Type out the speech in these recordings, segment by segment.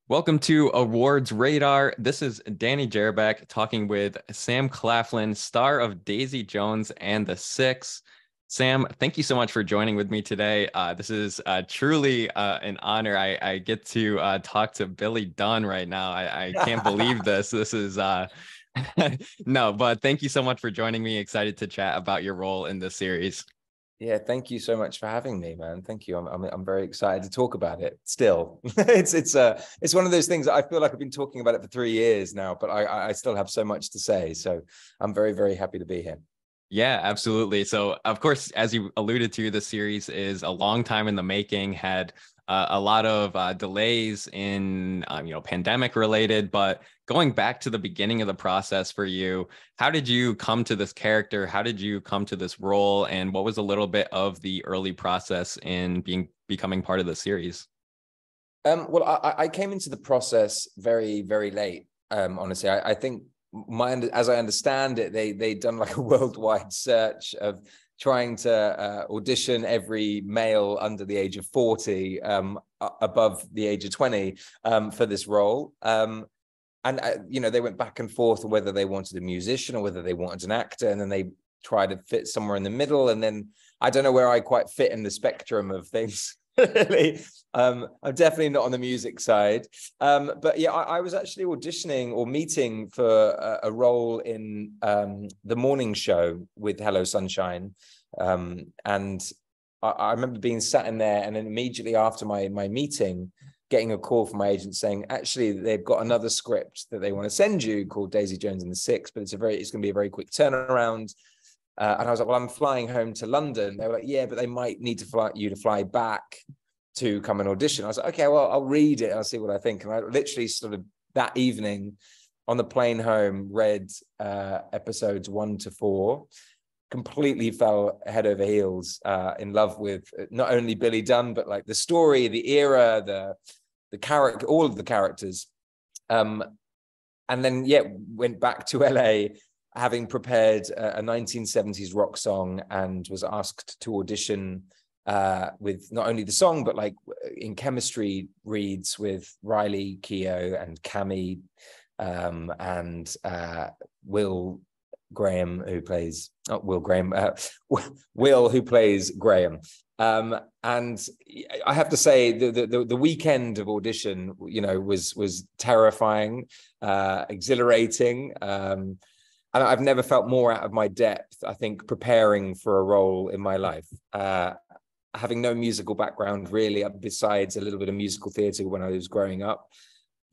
Welcome to Awards Radar. This is Danny Jerbeck talking with Sam Claflin, star of Daisy Jones and the Six. Sam, thank you so much for joining with me today. This is truly an honor. I get to talk to Billy Dunn right now. I can't believe this. This is no, but thank you so much for joining me. Excited to chat about your role in this series. Yeah, thank you so much for having me, man. Thank you. I'm very excited to talk about it. Still, it's one of those things that I feel like I've been talking about it for 3 years now, but I still have so much to say. So I'm very happy to be here. Yeah, absolutely. So, of course, as you alluded to, the series is a long time in the making, had a lot of delays in, pandemic related. But going back to the beginning of the process for you, how did you come to this character? How did you come to this role? And what was a little bit of the early process in becoming part of the series? Well, I came into the process very late. Honestly, I think as I understand it, they'd done like a worldwide search of trying to audition every male under the age of 40, above the age of 20, for this role. They went back and forth whether they wanted a musician or whether they wanted an actor, and then they tried to fit somewhere in the middle. And then I don't know where I quite fit in the spectrum of things. Really. I'm definitely not on the music side. But yeah, I was actually auditioning or meeting for a role in the morning show with Hello Sunshine. And I remember being sat in there, and then immediately after my meeting, getting a call from my agent saying, actually, they've got another script that they want to send you called Daisy Jones and the Six, but it's going to be a very quick turnaround. And I was like, well, I'm flying home to London. They were like, yeah, but they might need to fly back to come and audition. I was like, okay, well, I'll read it. I'll see what I think. And I literally sort of that evening on the plane home, read episodes 1 to 4, completely fell head over heels in love with not only Billy Dunn, but like the story, the era, the character, all of the characters. And then, yeah, went back to LA, having prepared a 1970s rock song, and was asked to audition with not only the song, but like in chemistry reads with Riley Keough and Cammy, and Will Graham, who plays Will Graham, Will, who plays Graham. And I have to say the weekend of audition, was terrifying, exhilarating. And I've never felt more out of my depth, I think, preparing for a role in my life. Having no musical background, really, besides a little bit of musical theatre when I was growing up.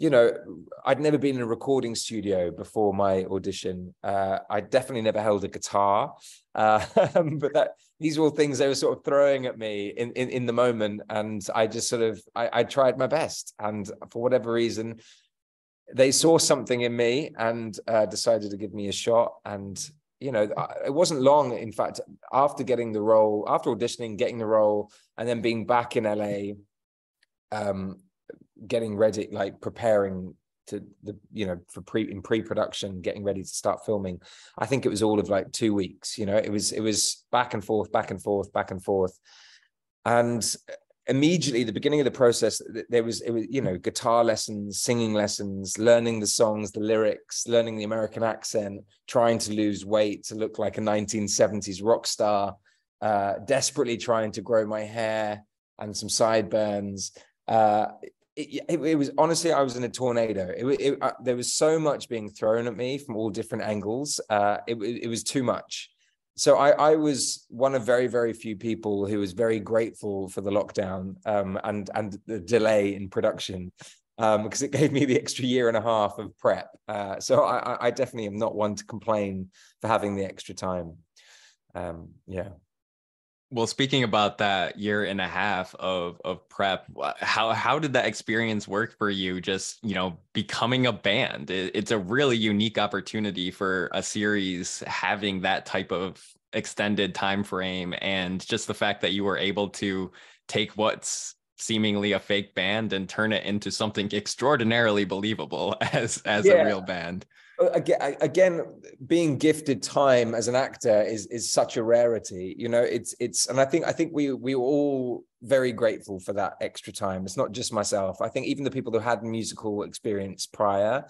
I'd never been in a recording studio before my audition. I definitely never held a guitar. But these were all things they were sort of throwing at me in the moment. And I just I tried my best. And for whatever reason, they saw something in me and decided to give me a shot. And, it wasn't long, in fact, after getting the role, after auditioning, getting the role, and then being back in LA, getting ready, like preparing to in pre-production, getting ready to start filming. I think it was all of like 2 weeks. It was back and forth. And immediately the beginning of the process, it was guitar lessons, singing lessons, learning the songs, the lyrics, learning the American accent, trying to lose weight to look like a 1970s rock star, desperately trying to grow my hair and some sideburns. It was honestly, I was in a tornado. There was so much being thrown at me from all different angles. It was too much. So I was one of very few people who was very grateful for the lockdown, and the delay in production, because it gave me the extra year and a half of prep. So I definitely am not one to complain for having the extra time. Yeah. Well, speaking about that year and a half of prep, how did that experience work for you? Just, becoming a band. It's a really unique opportunity for a series having that type of extended time frame, and just the fact that you were able to take what's seemingly a fake band and turn it into something extraordinarily believable as a Yeah. real band. Again, being gifted time as an actor is such a rarity. You know, and I think we were all very grateful for that extra time. It's not just myself. I think even the people who had musical experience prior,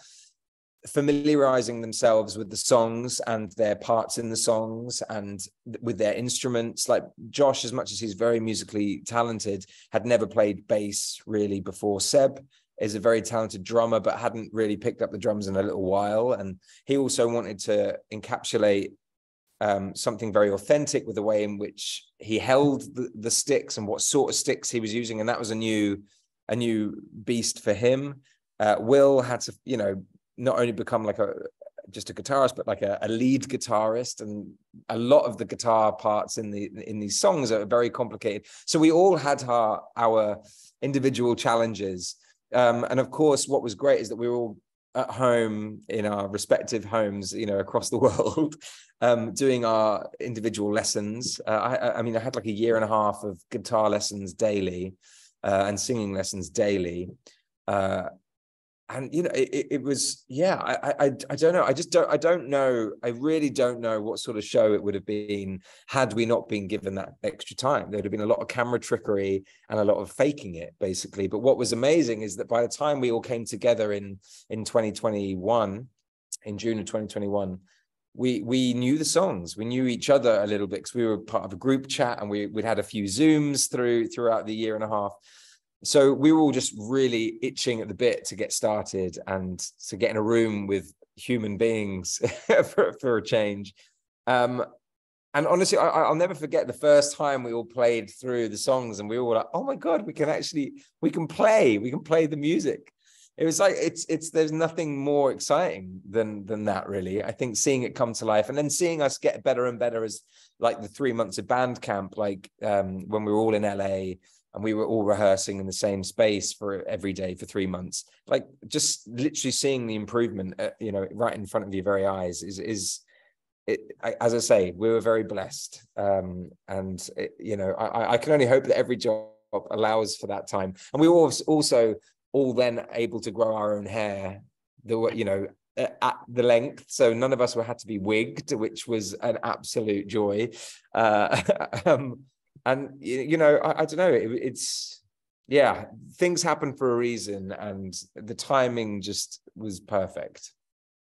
familiarizing themselves with the songs and their parts in the songs and with their instruments. Like Josh, as much as he's very musically talented, had never played bass really before. Seb is a very talented drummer, but hadn't really picked up the drums in a little while. And he also wanted to encapsulate something very authentic with the way in which he held the sticks and what sort of sticks he was using. And that was a new beast for him. Will had to, you know, not only become like just a guitarist, but like a lead guitarist, and a lot of the guitar parts in these songs are very complicated. So we all had our individual challenges. And of course, what was great is that we were all at home in our respective homes, you know, across the world, doing our individual lessons. I mean, I had like a year and a half of guitar lessons daily and singing lessons daily. And, you know, it was, yeah, I don't know. I don't know. I really don't know what sort of show it would have been had we not been given that extra time. There would have been a lot of camera trickery and a lot of faking it, basically. But what was amazing is that by the time we all came together in 2021, in June of 2021, we knew the songs. We knew each other a little bit because we were part of a group chat, and we'd had a few Zooms throughout the year and a half. So we were all just really itching at the bit to get started and to get in a room with human beings for a change. And honestly, I'll never forget the first time we all played through the songs, and we were all like, "Oh my God, we can play the music." It was like there's nothing more exciting than that, really. I think seeing it come to life, and then seeing us get better and better as like the 3 months of band camp, like when we were all in LA. And we were all rehearsing in the same space for every day for 3 months. Like just literally seeing the improvement, you know, right in front of your very eyes is as I say, we were very blessed. And you know, I can only hope that every job allows for that time. And we were also all then able to grow our own hair, you know, at the length. So none of us had to be wigged, which was an absolute joy. And, you know, I don't know, it's, yeah, things happen for a reason, and the timing just was perfect.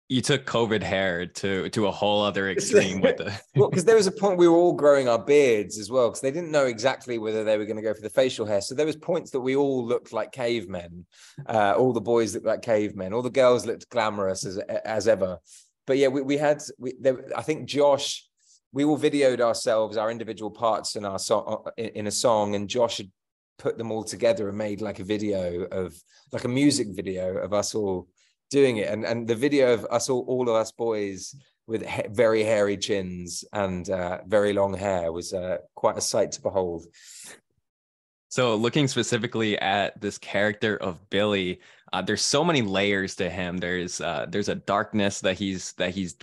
You took COVID hair to a whole other extreme with the well, because there was a point we were all growing our beards as well, because they didn't know exactly whether they were going to go for the facial hair. So there was points that we all looked like cavemen. All the boys looked like cavemen. All the girls looked glamorous as ever. But yeah, I think Josh, we all videoed ourselves, our individual parts in our in a song, and Josh had put them all together and made like a video of like a music video of us all doing it. And the video of us all of us boys with very hairy chins and very long hair was quite a sight to behold. So looking specifically at this character of Billy, there's so many layers to him. There's a darkness that he's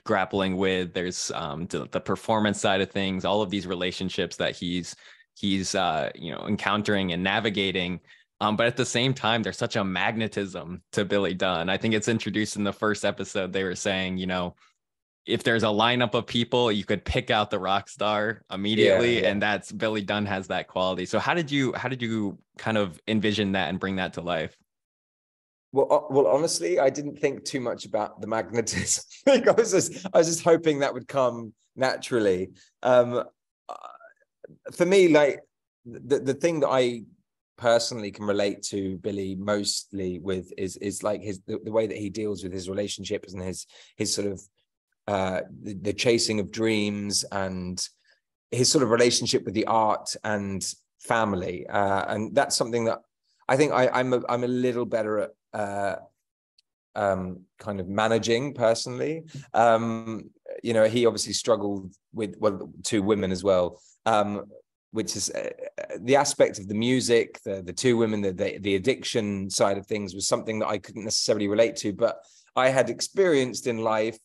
grappling with. There's the performance side of things, all of these relationships that he's you know, encountering and navigating. But at the same time, there's such a magnetism to Billy Dunn. I think it's introduced in the first episode. They were saying, you know, if there's a lineup of people, you could pick out the rock star immediately. Yeah. And that's Billy Dunn has that quality. So how did you kind of envision that and bring that to life? Well, honestly, I didn't think too much about the magnetism. I was just hoping that would come naturally. For me, like the thing that I personally can relate to Billy mostly with is like the way that he deals with his relationships and his sort of the chasing of dreams and his sort of relationship with the art and family, and that's something that I think I'm a little better at kind of managing personally. You know, he obviously struggled with 2 women as well, which is the aspect of the music, the 2 women, the addiction side of things was something that I couldn't necessarily relate to, but I had experienced in life,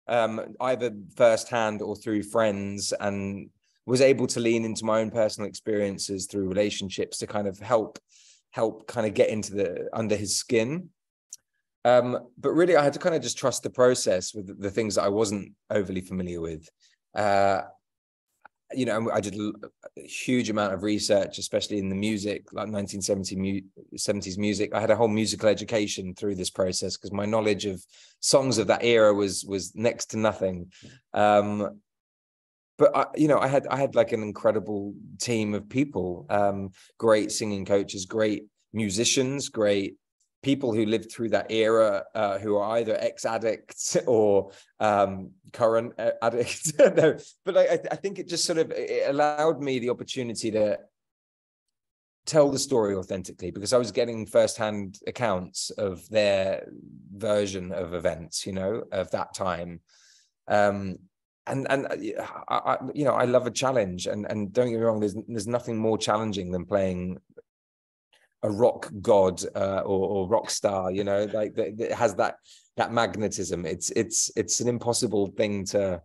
either firsthand or through friends, and was able to lean into my own personal experiences through relationships to kind of help help kind of get into under his skin. But really, I had to kind of just trust the process with the things that I wasn't overly familiar with. I did a huge amount of research, especially in the music, like 1970s music. I had a whole musical education through this process because my knowledge of songs of that era was next to nothing. But I had like an incredible team of people, great singing coaches, great musicians, great people who lived through that era, who are either ex-addicts or current addicts. No, but I think it just sort of it allowed me the opportunity to tell the story authentically, because I was getting firsthand accounts of their version of events, of that time. I love a challenge, and don't get me wrong, there's nothing more challenging than playing a rock god or rock star, like it has that magnetism. It's an impossible thing to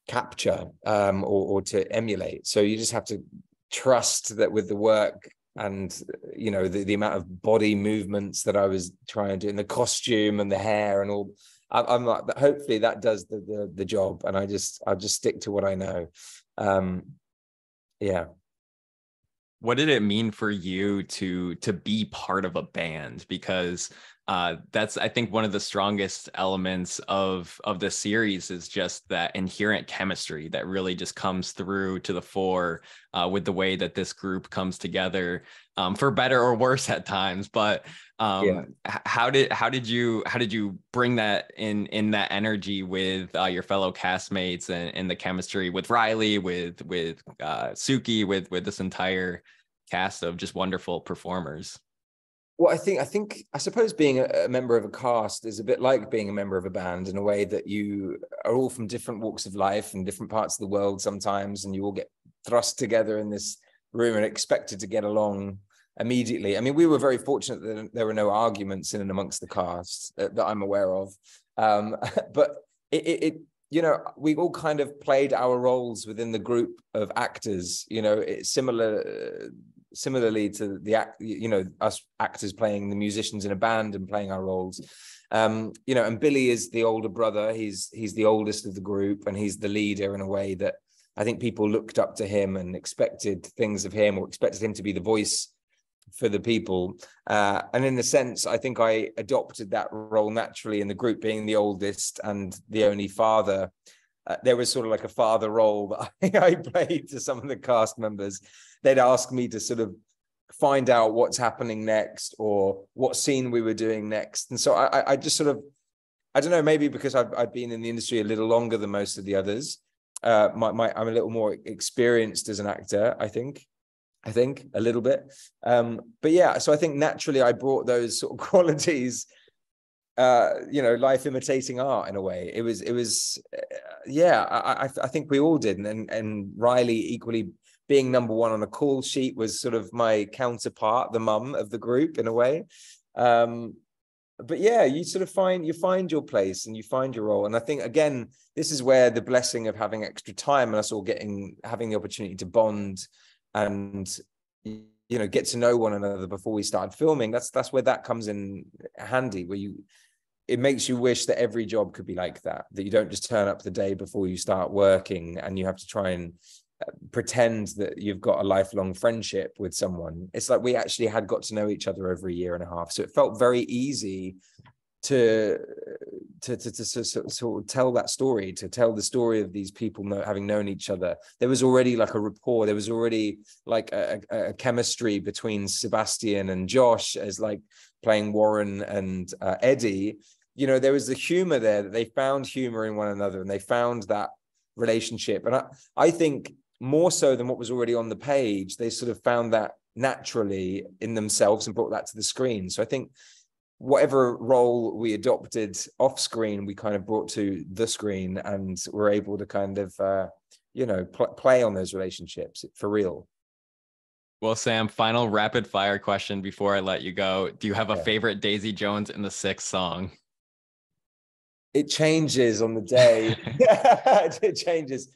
capture or to emulate. So you just have to trust that with the work and the amount of body movements that I was trying to do, and the costume and the hair and all. I'm like, hopefully that does the job, and I'll just stick to what I know. Yeah. What did it mean for you to be part of a band? Because that's, I think, one of the strongest elements of the series is just that inherent chemistry that really just comes through to the fore with the way that this group comes together, for better or worse at times. But how did you bring that in that energy with your fellow castmates and the chemistry with Riley, with Suki, with this entire cast of just wonderful performers? Well, I suppose being a member of a cast is a bit like being a member of a band, in a way that you are all from different walks of life and different parts of the world sometimes, and you all get thrust together in this room and expected to get along immediately. I mean, we were very fortunate that there were no arguments in and amongst the cast that I'm aware of. But we all kind of played our roles within the group of actors. It's similarly to us actors playing the musicians in a band and playing our roles. And Billy is the older brother. He's the oldest of the group, and he's the leader in a way that I think people looked up to him and expected things of him, or expected him to be the voice for the people. And in a sense, I think I adopted that role naturally in the group, being the oldest and the only father. There was sort of like a father role that I played to some of the cast members. They'd ask me to sort of find out what's happening next or what scene we were doing next. And so I just sort of, I don't know, maybe because I've been in the industry a little longer than most of the others. I'm a little more experienced as an actor, I think a little bit. But yeah, so I think naturally I brought those sort of qualities, life imitating art in a way. It was I think we all did. And Riley, equally, being number one on a call sheet, was sort of my counterpart, the mum of the group in a way. But yeah, you sort of find your place and you find your role. And I think, again, this is where the blessing of having extra time and us all having the opportunity to bond and get to know one another before we started filming. That's where that comes in handy, where it makes you wish that every job could be like that you don't just turn up the day before you start working and you have to try and pretend that you've got a lifelong friendship with someone. It's like we actually had got to know each other over a year and a half, so it felt very easy to sort of tell that story, to tell the story of these people having known each other. There was already like a rapport. There was already like a chemistry between Sebastian and Josh as like playing Warren and Eddie. There was the humor there, that they found humor in one another and they found that relationship. And I think more so than what was already on the page, they sort of found that naturally in themselves and brought that to the screen. So I think whatever role we adopted off screen, we kind of brought to the screen, and were able to kind of, play on those relationships for real. Well, Sam, final rapid fire question before I let you go. Do you have a favorite Daisy Jones and the Six song? It changes on the day. It changes.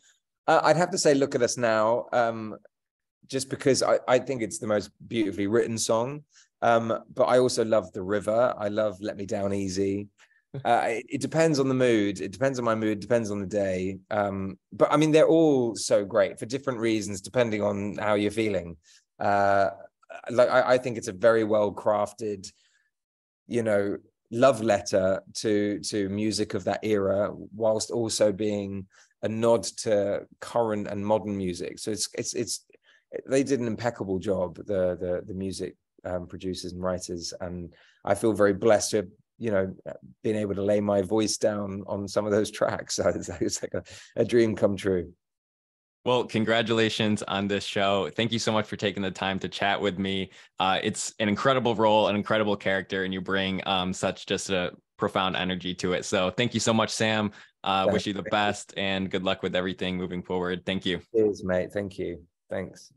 I'd have to say, Look at Us Now. just because I think it's the most beautifully written song. But I also love The River. I love Let Me Down Easy. It depends on the mood. It depends on my mood, depends on the day. But I mean, they're all so great for different reasons, depending on how you're feeling. Like I think it's a very well crafted, you know, love letter to music of that era, whilst also being a nod to current and modern music. So it's they did an impeccable job, the music producers and writers, and I feel very blessed to have, you know, being able to lay my voice down on some of those tracks. So it's like a dream come true. Well, congratulations on this show. Thank you so much for taking the time to chat with me. It's an incredible role, an incredible character, and you bring such just a profound energy to it. So thank you so much, Sam. Wish you the best and good luck with everything moving forward. Thank you. Cheers, mate. Thank you. Thanks.